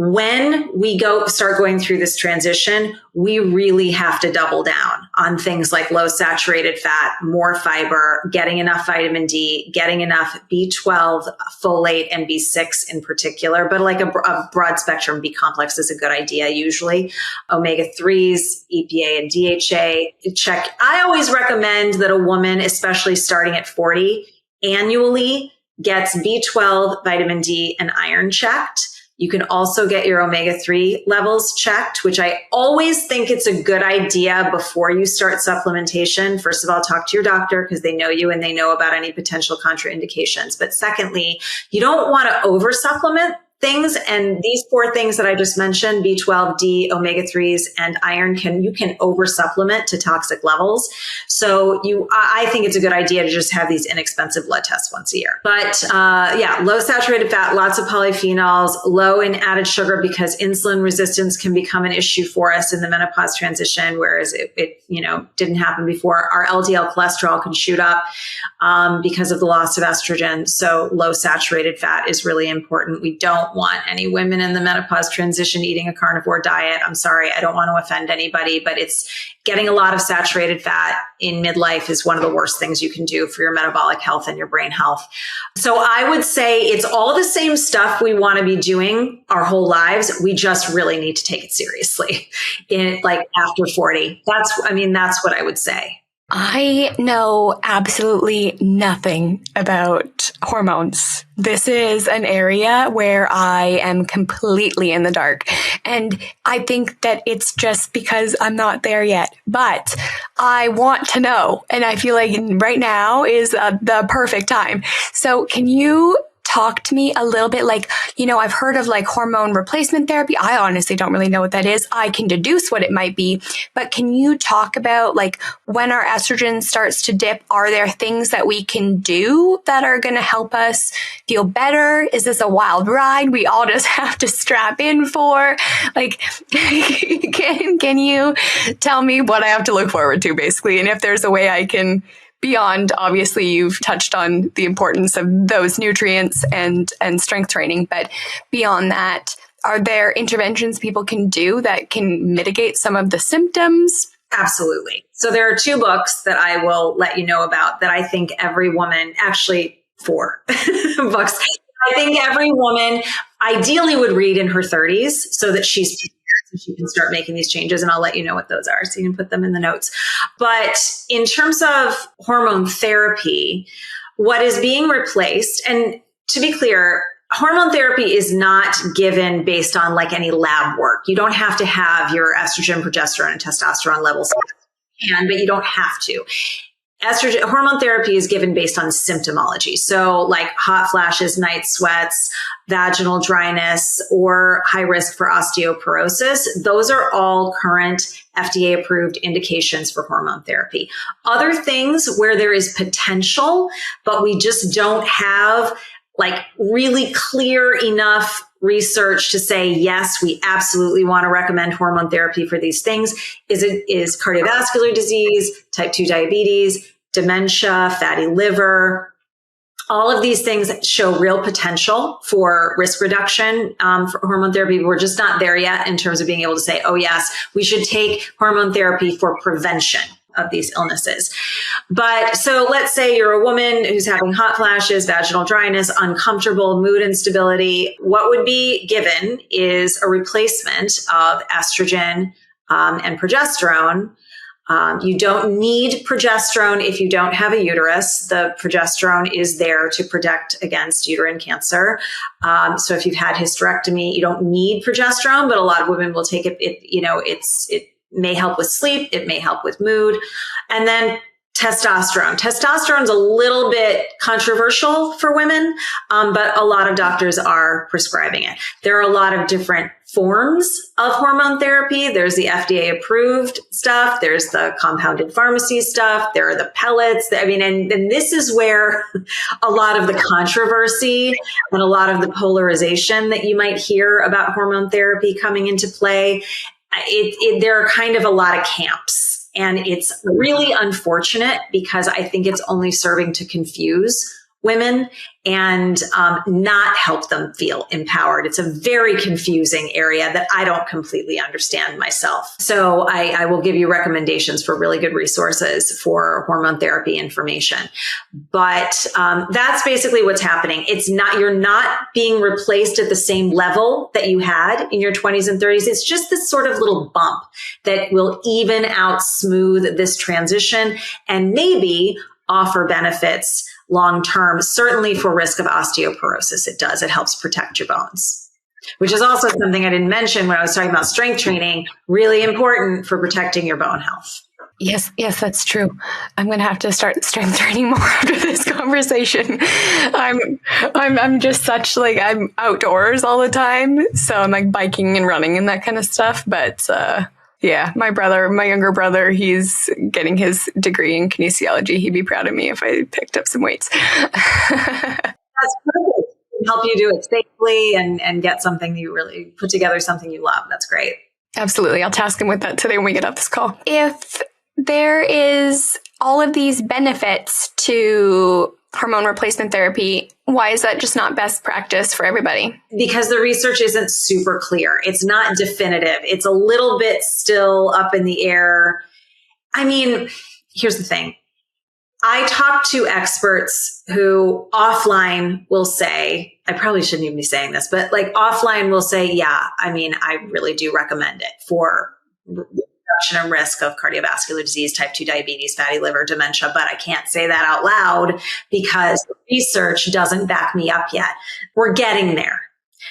Speaker 1: When we start going through this transition, we really have to double down on things like low saturated fat, more fiber, getting enough vitamin D, getting enough B12, folate, and B6 in particular, but like a broad spectrum B complex is a good idea usually. Omega-3s, EPA and DHA, check. I always recommend that a woman, especially starting at 40, annually gets B12, vitamin D, and iron checked. You can also get your omega-3 levels checked, which I always think it's a good idea before you start supplementation. First of all, talk to your doctor because they know you and they know about any potential contraindications. But secondly, you don't want to over supplement things. And these 4 things that I just mentioned, B12, D, omega-3s, and iron, you can over supplement to toxic levels. So I think it's a good idea to just have these inexpensive blood tests once a year. But low saturated fat, lots of polyphenols, low in added sugar because insulin resistance can become an issue for us in the menopause transition, whereas it didn't happen before. Our LDL cholesterol can shoot up because of the loss of estrogen. So low saturated fat is really important. We don't want any women in the menopause transition eating a carnivore diet. I'm sorry, I don't want to offend anybody, but it's getting a lot of saturated fat in midlife is one of the worst things you can do for your metabolic health and your brain health. So I would say it's all the same stuff we want to be doing our whole lives. We just really need to take it seriously after 40. That's what I would say.
Speaker 2: I know absolutely nothing about hormones. This is an area where I am completely in the dark. And I think that it's just because I'm not there yet. But I want to know. And I feel like right now is the perfect time. So can you talk to me a little bit I've heard of hormone replacement therapy. I honestly don't really know what that is. I can deduce what it might be, but can you talk about when our estrogen starts to dip, are there things that we can do that are going to help us feel better? Is this a wild ride we all just have to strap in for? Can you tell me what I have to look forward to basically? And if there's a way I can, beyond, obviously, you've touched on the importance of those nutrients and strength training, but beyond that, are there interventions people can do that can mitigate some of the symptoms?
Speaker 1: Absolutely. So there are 2 books that I will let you know about that I think every woman, actually 4 books, I think every woman ideally would read in her 30s so that she can start making these changes, and I'll let you know what those are so you can put them in the notes. But in terms of hormone therapy, what is being replaced, and to be clear, hormone therapy is not given based on any lab work. You don't have to have your estrogen, progesterone, and testosterone levels, but you don't have to. Hormone therapy is given based on symptomology. So hot flashes, night sweats, vaginal dryness, or high risk for osteoporosis. Those are all current FDA approved indications for hormone therapy. Other things where there is potential, but we just don't have really clear enough research to say, yes, we absolutely want to recommend hormone therapy for these things is cardiovascular disease, type 2 diabetes, dementia, fatty liver. All of these things show real potential for risk reduction for hormone therapy. We're just not there yet in terms of being able to say, oh, yes, we should take hormone therapy for prevention of these illnesses. But so let's say you're a woman who's having hot flashes, vaginal dryness, uncomfortable, mood instability. What would be given is a replacement of estrogen and progesterone. You don't need progesterone if you don't have a uterus. The progesterone is there to protect against uterine cancer. So if you've had hysterectomy, you don't need progesterone, but a lot of women will take it. It may help with sleep. It may help with mood. And then Testosterone. Testosterone's a little bit controversial for women, but a lot of doctors are prescribing it. There are a lot of different forms of hormone therapy. There's the FDA approved stuff. There's the compounded pharmacy stuff. There are the pellets. And this is where a lot of the controversy and a lot of the polarization that you might hear about hormone therapy coming into play. There are kind of a lot of camps. And it's really unfortunate because I think it's only serving to confuse women and not help them feel empowered. It's a very confusing area that I don't completely understand myself. So I will give you recommendations for really good resources for hormone therapy information. But that's basically what's happening. You're not being replaced at the same level that you had in your 20s and 30s. It's just this sort of little bump that will even out smooth this transition and maybe offer benefits long-term, certainly for risk of osteoporosis. It does. It helps protect your bones, which is also something I didn't mention when I was talking about strength training, really important for protecting your bone health.
Speaker 2: Yes, that's true. I'm going to have to start strength training more after this conversation. I'm just I'm outdoors all the time. So I'm like biking and running and that kind of stuff. But, yeah, my younger brother, he's getting his degree in kinesiology. He'd be proud of me if I picked up some weights.
Speaker 1: That's perfect. Help you do it safely and get something you really put together, something you love. That's great.
Speaker 2: Absolutely. I'll task him with that today when we get off this call. If there is all of these benefits to hormone replacement therapy, why is that just not best practice for everybody?
Speaker 1: Because the research isn't super clear. It's not definitive. It's a little bit still up in the air. I mean, here's the thing. I talk to experts who offline will say, I probably shouldn't even be saying this, but like offline will say, yeah, I mean, I really do recommend it for reduction and risk of cardiovascular disease, type 2 diabetes, fatty liver, dementia, but I can't say that out loud because the research doesn't back me up yet. We're getting there.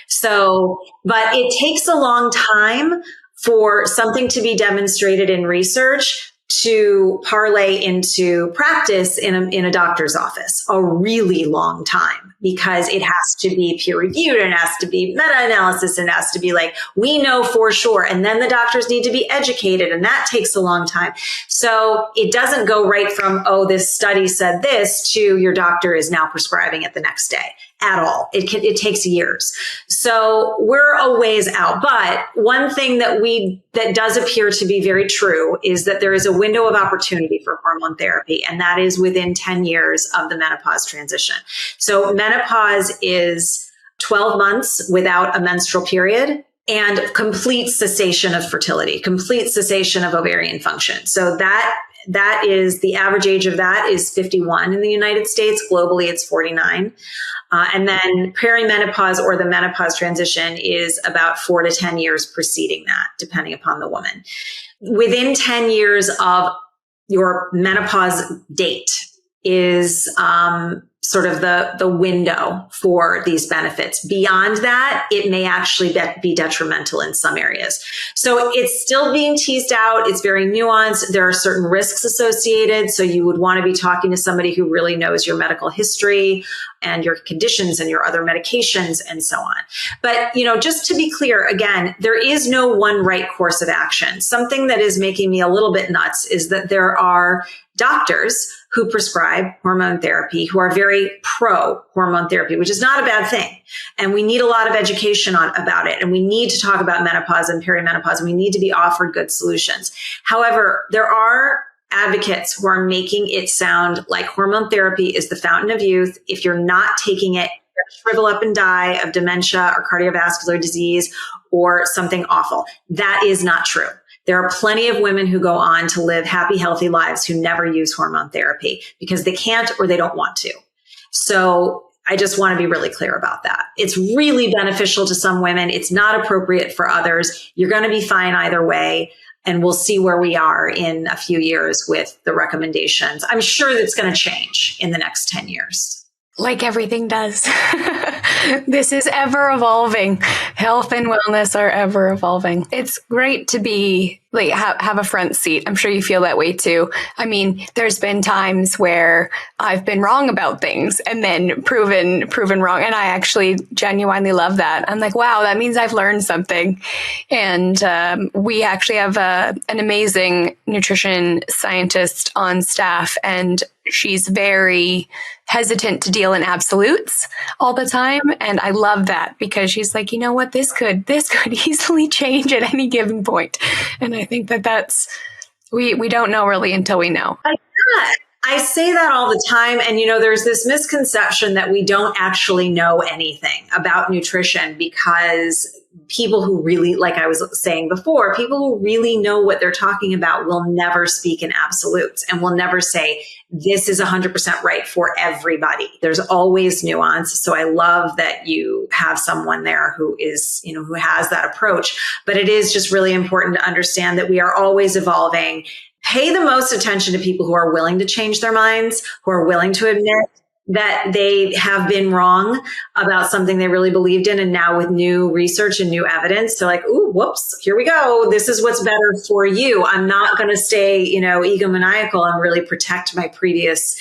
Speaker 1: So, but it takes a long time for something to be demonstrated in research to parlay into practice in a doctor's office, a really long time, because it has to be peer reviewed and it has to be meta-analysis and it has to be like, we know for sure. And then the doctors need to be educated and that takes a long time. So it doesn't go right from, oh, this study said this to your doctor is now prescribing it the next day at all. It takes years. So we're a ways out. But one thing that does appear to be very true is that there is a window of opportunity for hormone therapy, and that is within 10 years of the menopause transition. So menopause is 12 months without a menstrual period and complete cessation of fertility, complete cessation of ovarian function. So that is the average age of that is 51 in the United States. Globally, it's 49. And then perimenopause or the menopause transition is about 4 to 10 years preceding that, depending upon the woman. Within 10 years of your menopause date is sort of the window for these benefits. Beyond that, it may actually be detrimental in some areas. So it's still being teased out. It's very nuanced. There are certain risks associated. So you would want to be talking to somebody who really knows your medical history and your conditions and your other medications and so on. But, just to be clear, again, there is no one right course of action. Something that is making me a little bit nuts is that there are doctors who prescribe hormone therapy who are very pro hormone therapy, which is not a bad thing. And we need a lot of education about it. And we need to talk about menopause and perimenopause. And we need to be offered good solutions. However, there are advocates who are making it sound like hormone therapy is the fountain of youth. If you're not taking it, you're going to shrivel up and die of dementia or cardiovascular disease or something awful. That is not true. There are plenty of women who go on to live happy, healthy lives who never use hormone therapy because they can't or they don't want to. So I just want to be really clear about that. It's really beneficial to some women. It's not appropriate for others. You're going to be fine either way. And we'll see where we are in a few years with the recommendations. I'm sure that's going to change in the next 10 years.
Speaker 2: Like everything does. This is ever evolving. Health and wellness are ever evolving. It's great to be like have a front seat. I'm sure you feel that way too. I mean, there's been times where I've been wrong about things and then proven wrong. And I actually genuinely love that. I'm like, wow, that means I've learned something. And we actually have an amazing nutrition scientist on staff, and she's very hesitant to deal in absolutes all the time. And I love that because she's like, you know what, this could easily change at any given point. And I think that's, we don't know really until we know.
Speaker 1: I say that all the time. And, there's this misconception that we don't actually know anything about nutrition because people who really, like I was saying before, people who really know what they're talking about will never speak in absolutes and will never say, this is 100% right for everybody. There's always nuance. So I love that you have someone there who is, who has that approach. But it is just really important to understand that we are always evolving. Pay the most attention to people who are willing to change their minds, who are willing to admit that they have been wrong about something they really believed in. And now with new research and new evidence, they're like, ooh, whoops, here we go. This is what's better for you. I'm not going to stay, egomaniacal and really protect my previous,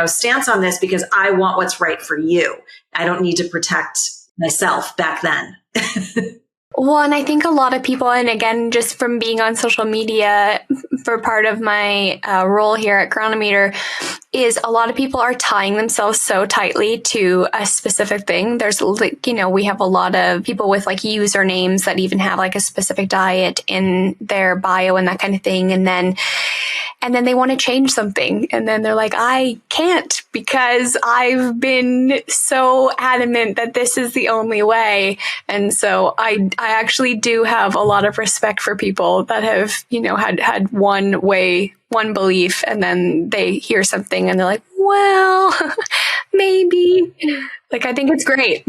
Speaker 1: stance on this because I want what's right for you. I don't need to protect myself back then.
Speaker 2: Well, and I think a lot of people, and again, just from being on social media for part of my role here at Cronometer, is a lot of people are tying themselves so tightly to a specific thing. There's, we have a lot of people with like usernames that even have like a specific diet in their bio and that kind of thing. And then they want to change something. And then they're like, I can't because I've been so adamant that this is the only way. And so I actually do have a lot of respect for people that have, had one way, one belief, and then they hear something and they're like, well, maybe. Like, I think it's great.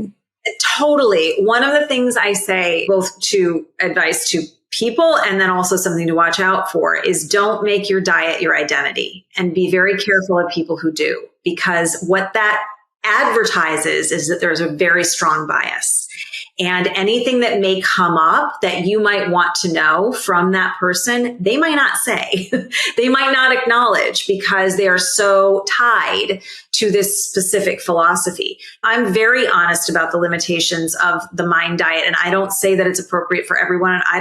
Speaker 1: Totally. One of the things I say, both to advice to people and then also something to watch out for, is don't make your diet your identity, and be very careful of people who do, because what that advertises is that there's a very strong bias. And anything that may come up that you might want to know from that person, they might not say, they might not acknowledge because they are so tied to this specific philosophy. I'm very honest about the limitations of the MIND diet. And I don't say that it's appropriate for everyone. And I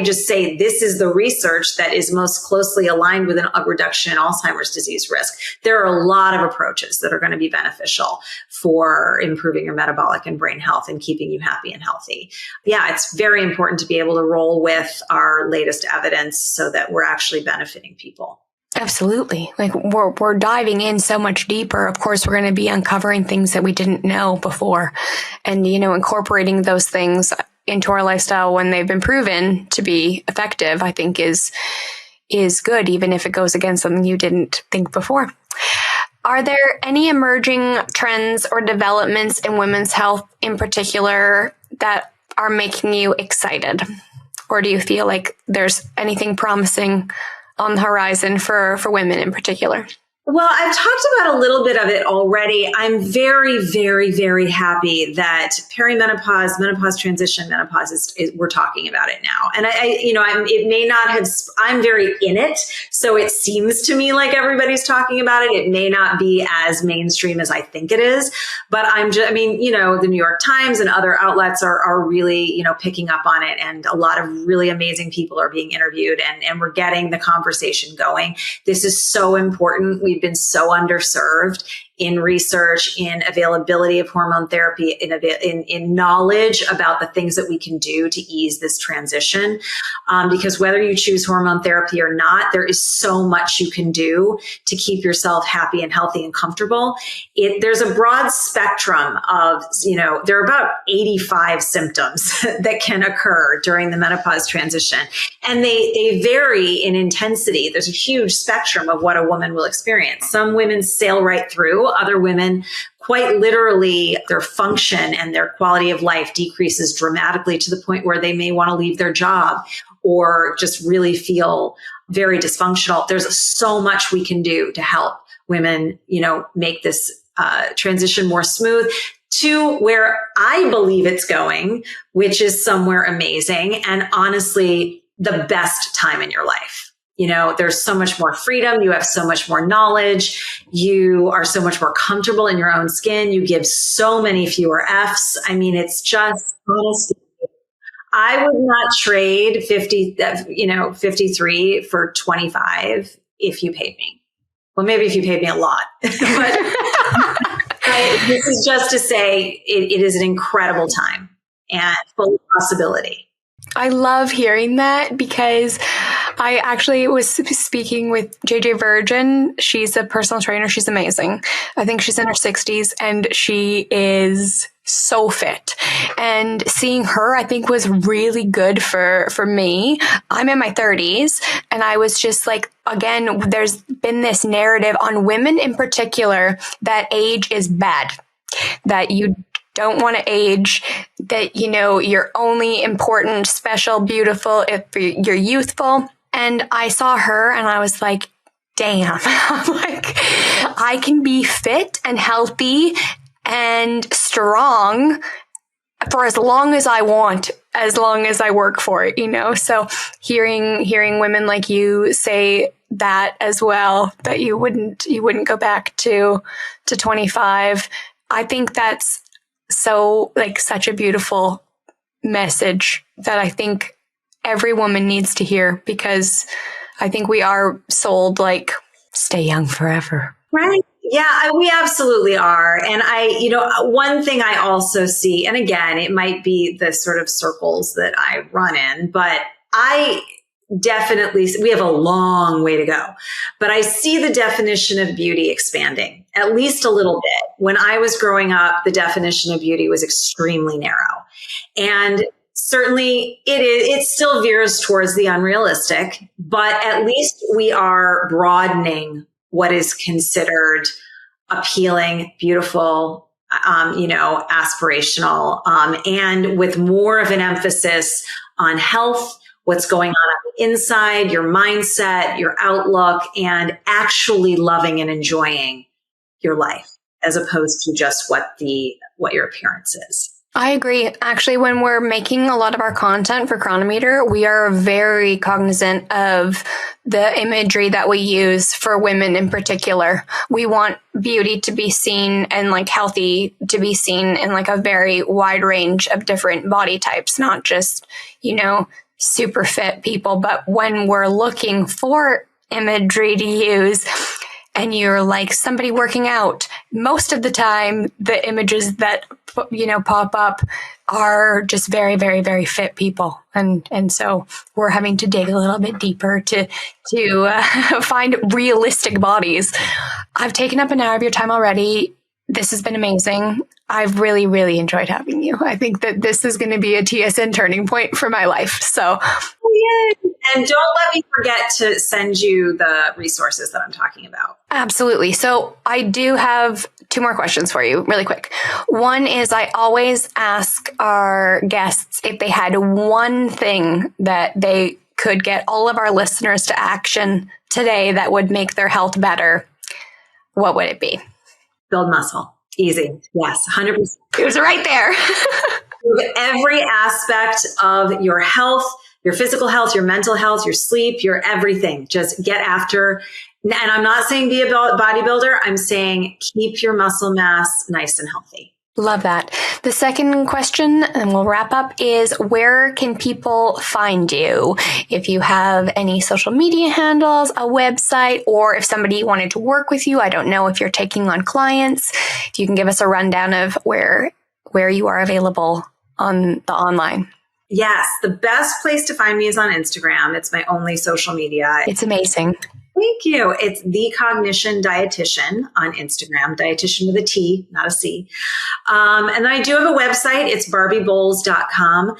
Speaker 1: just say this is the research that is most closely aligned with a reduction in Alzheimer's disease risk. There are a lot of approaches that are going to be beneficial for improving your metabolic and brain health and keeping you happy and healthy. Yeah, it's very important to be able to roll with our latest evidence so that we're actually benefiting people.
Speaker 2: Absolutely. Like we're diving in so much deeper. Of course, we're going to be uncovering things that we didn't know before, and, incorporating those things into our lifestyle when they've been proven to be effective, I think is good, even if it goes against something you didn't think before. Are there any emerging trends or developments in women's health in particular that are making you excited? Or do you feel like there's anything promising on the horizon for women in particular?
Speaker 1: Well, I've talked about a little bit of it already. I'm very, very, very happy that perimenopause, menopause transition, menopause is we're talking about it now. And it may not have, I'm very in it. So it seems to me like everybody's talking about it. It may not be as mainstream as I think it is, but the New York Times and other outlets are really, picking up on it. And a lot of really amazing people are being interviewed, and we're getting the conversation going. This is so important. We've been so underserved in research, in availability of hormone therapy, in knowledge about the things that we can do to ease this transition. Because whether you choose hormone therapy or not, there is so much you can do to keep yourself happy and healthy and comfortable. There's a broad spectrum of, there are about 85 symptoms that can occur during the menopause transition. And they vary in intensity. There's a huge spectrum of what a woman will experience. Some women sail right through. Other women, quite literally, their function and their quality of life decreases dramatically to the point where they may want to leave their job or just really feel very dysfunctional. There's so much we can do to help women, make this transition more smooth to where I believe it's going, which is somewhere amazing. And honestly, the best time in your life. There's so much more freedom. You have so much more knowledge. You are so much more comfortable in your own skin. You give so many fewer F's. I mean, it's just, honestly, I would not trade 53 for 25 if you paid me. Well, maybe if you paid me a lot. But this is just to say it is an incredible time and full of possibility.
Speaker 2: I love hearing that because I actually was speaking with JJ Virgin. She's a personal trainer. She's amazing. I think she's in her 60s and she is so fit. And seeing her, I think, was really good for me. I'm in my 30s and I was just like, again, there's been this narrative on women in particular that age is bad, that you don't want to age, that, you're only important, special, beautiful if you're youthful. And I saw her and I was like, damn, I can be fit and healthy and strong for as long as I want, as long as I work for it, So hearing women like you say that as well, that you wouldn't go back to 25. I think that's so such a beautiful message that I think every woman needs to hear, because I think we are sold stay young forever.
Speaker 1: Right. Yeah, we absolutely are. And one thing I also see, and again, it might be the sort of circles that I run in, but I definitely, we have a long way to go, but I see the definition of beauty expanding at least a little bit. When I was growing up, the definition of beauty was extremely narrow, and certainly it still veers towards the unrealistic, but at least we are broadening what is considered appealing, beautiful, aspirational, and with more of an emphasis on health, what's going on the inside, your mindset, your outlook, and actually loving and enjoying your life as opposed to just what your appearance is.
Speaker 2: I agree. Actually, when we're making a lot of our content for Cronometer, we are very cognizant of the imagery that we use for women in particular. We want beauty to be seen and healthy to be seen in a very wide range of different body types, not just, super fit people. But when we're looking for imagery to use, and you're somebody working out, most of the time, the images that, pop up are just very, very, very fit people. And so we're having to dig a little bit deeper to find realistic bodies. I've taken up an hour of your time already. This has been amazing. I've really, really enjoyed having you. I think that this is going to be a TSN turning point for my life. So,
Speaker 1: yay. And don't let me forget to send you the resources that I'm talking about.
Speaker 2: Absolutely. So I do have 2 more questions for you really quick. One is I always ask our guests if they had one thing that they could get all of our listeners to action today that would make their health better. What would it be?
Speaker 1: Build muscle. Easy. Yes, 100%.
Speaker 2: It was right there.
Speaker 1: Every aspect of your health, your physical health, your mental health, your sleep, your everything. Just get after. And I'm not saying be a bodybuilder. I'm saying keep your muscle mass nice and healthy.
Speaker 2: Love that. The second question, and we'll wrap up, is where can people find you? If you have any social media handles, a website, or if somebody wanted to work with you, I don't know if you're taking on clients, if you can give us a rundown of where you are available on the online.
Speaker 1: Yes, the best place to find me is on Instagram. It's my only social media.
Speaker 2: It's amazing.
Speaker 1: Thank you. It's The Cognition Dietitian on Instagram, dietitian with a T, not a C. And then I do have a website. It's barbieboules.com.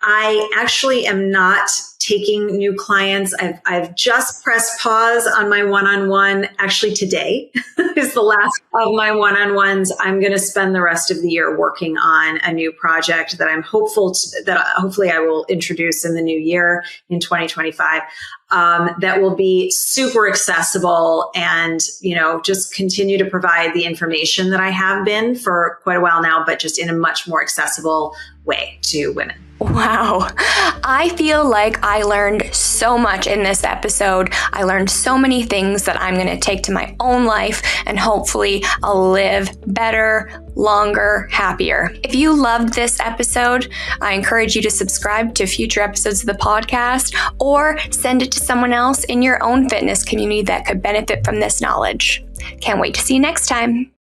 Speaker 1: I actually am not taking new clients. I've just pressed pause on my one-on-one. Actually, today is the last of my one-on-ones. I'm going to spend the rest of the year working on a new project that I'm hopefully I will introduce in the new year in 2025. That will be super accessible and, just continue to provide the information that I have been for quite a while now, but just in a much more accessible way to women.
Speaker 2: Wow. I feel like I learned so much in this episode. I learned so many things that I'm going to take to my own life, and hopefully I'll live better, longer, happier. If you loved this episode, I encourage you to subscribe to future episodes of the podcast or send it to someone else in your own fitness community that could benefit from this knowledge. Can't wait to see you next time.